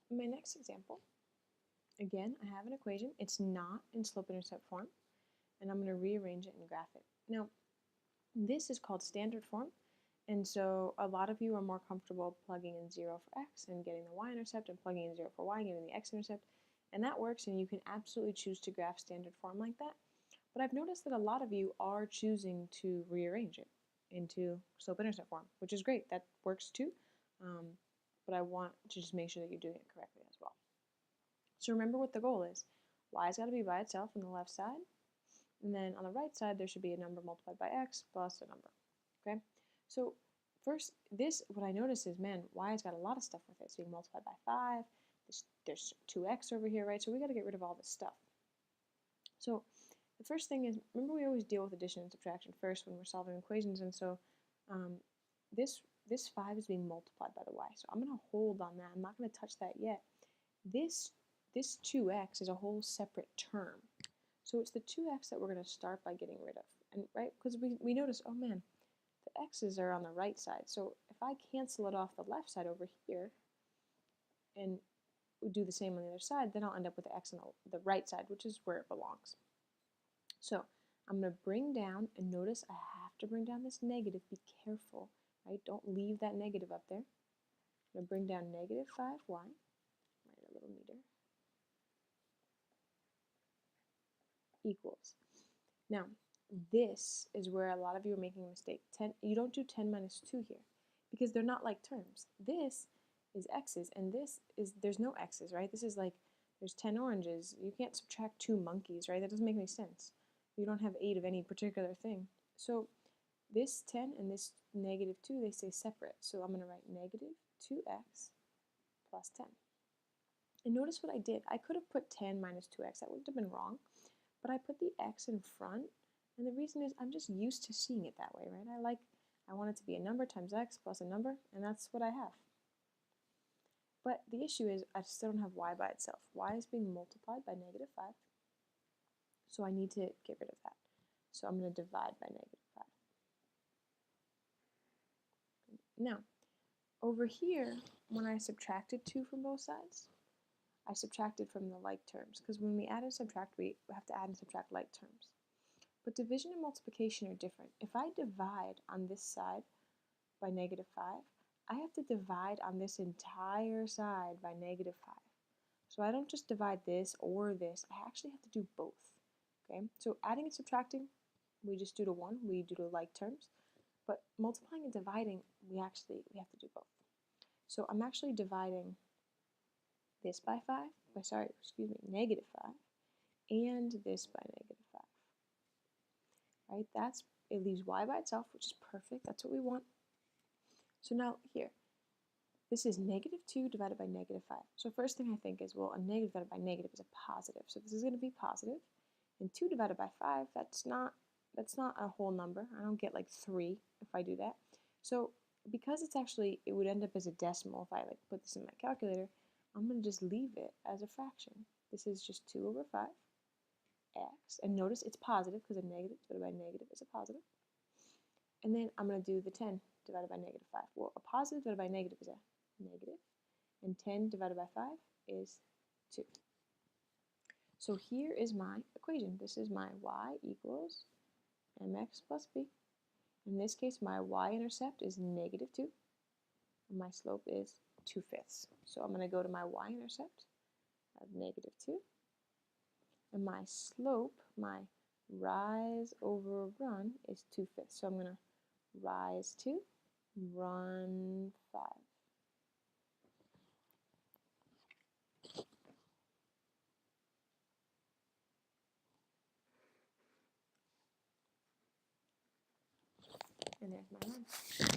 in my next example, again, I have an equation. It's not in slope-intercept form, and I'm going to rearrange it and graph it. Now, this is called standard form, and so a lot of you are more comfortable plugging in 0 for x and getting the y-intercept, and plugging in 0 for y and getting the x-intercept, and that works, and you can absolutely choose to graph standard form like that. But I've noticed that a lot of you are choosing to rearrange it into slope-intercept form, which is great. That works too, but I want to just make sure that you're doing it correctly as well. So remember what the goal is. Y's got to be by itself on the left side, and then on the right side there should be a number multiplied by x plus a number. Okay, so first, what I notice is, man, y's got a lot of stuff with it. So you can multiply by 5. There's 2x over here, right? So we got to get rid of all this stuff. So the first thing is, remember we always deal with addition and subtraction first when we're solving equations, and so this 5 is being multiplied by the y. So I'm going to hold on that. I'm not going to touch that yet. This 2x is a whole separate term. So it's the 2x that we're going to start by getting rid of. And right, because we notice, oh man, the x's are on the right side. So if I cancel it off the left side over here and do the same on the other side, then I'll end up with the x on the right side, which is where it belongs. So I'm going to bring down, and notice I have to bring down this negative. Be careful, right? Don't leave that negative up there. I'm going to bring down negative 5y, write a little neater, equals. Now, this is where a lot of you are making a mistake. You don't do 10 minus 2 here, because they're not like terms. This is x's, and there's no x's, right? This is like, there's 10 oranges. You can't subtract 2 monkeys, right? That doesn't make any sense. You don't have 8 of any particular thing. So this 10 and this negative 2, they stay separate. So I'm going to write negative 2x plus 10. And notice what I did. I could have put 10 minus 2x. That would have been wrong. But I put the x in front. And the reason is I'm just used to seeing it that way, right? I want it to be a number times x plus a number, and that's what I have. But the issue is I still don't have y by itself. Y is being multiplied by negative 5. So I need to get rid of that. So I'm going to divide by negative 5. Now, over here, when I subtracted 2 from both sides, I subtracted from the like terms, because when we add and subtract, we have to add and subtract like terms. But division and multiplication are different. If I divide on this side by negative 5, I have to divide on this entire side by negative 5. So I don't just divide this or this, I actually have to do both. Okay, so adding and subtracting, we just do to one, we do to like terms. But multiplying and dividing, we have to do both. So I'm actually dividing this by negative 5, and this by negative 5. Right, it leaves y by itself, which is perfect, that's what we want. So now here, this is negative 2 divided by negative 5. So first thing I think is, well, a negative divided by negative is a positive, so this is going to be positive. And 2 divided by 5, that's not a whole number. I don't get like 3 if I do that. So because it would end up as a decimal if I put this in my calculator, I'm going to just leave it as a fraction. This is just 2 over 5 x, and notice it's positive because a negative divided by negative is a positive. And then I'm going to do the 10 divided by negative 5. Well, a positive divided by negative is a negative, and 10 divided by 5 is 2. So here is my equation. This is my y equals mx plus b. In this case, my y-intercept is negative 2, and my slope is 2/5. So I'm going to go to my y-intercept of negative 2, and my slope, my rise over run, is 2/5. So I'm going to rise 2, run 5. And there's my run.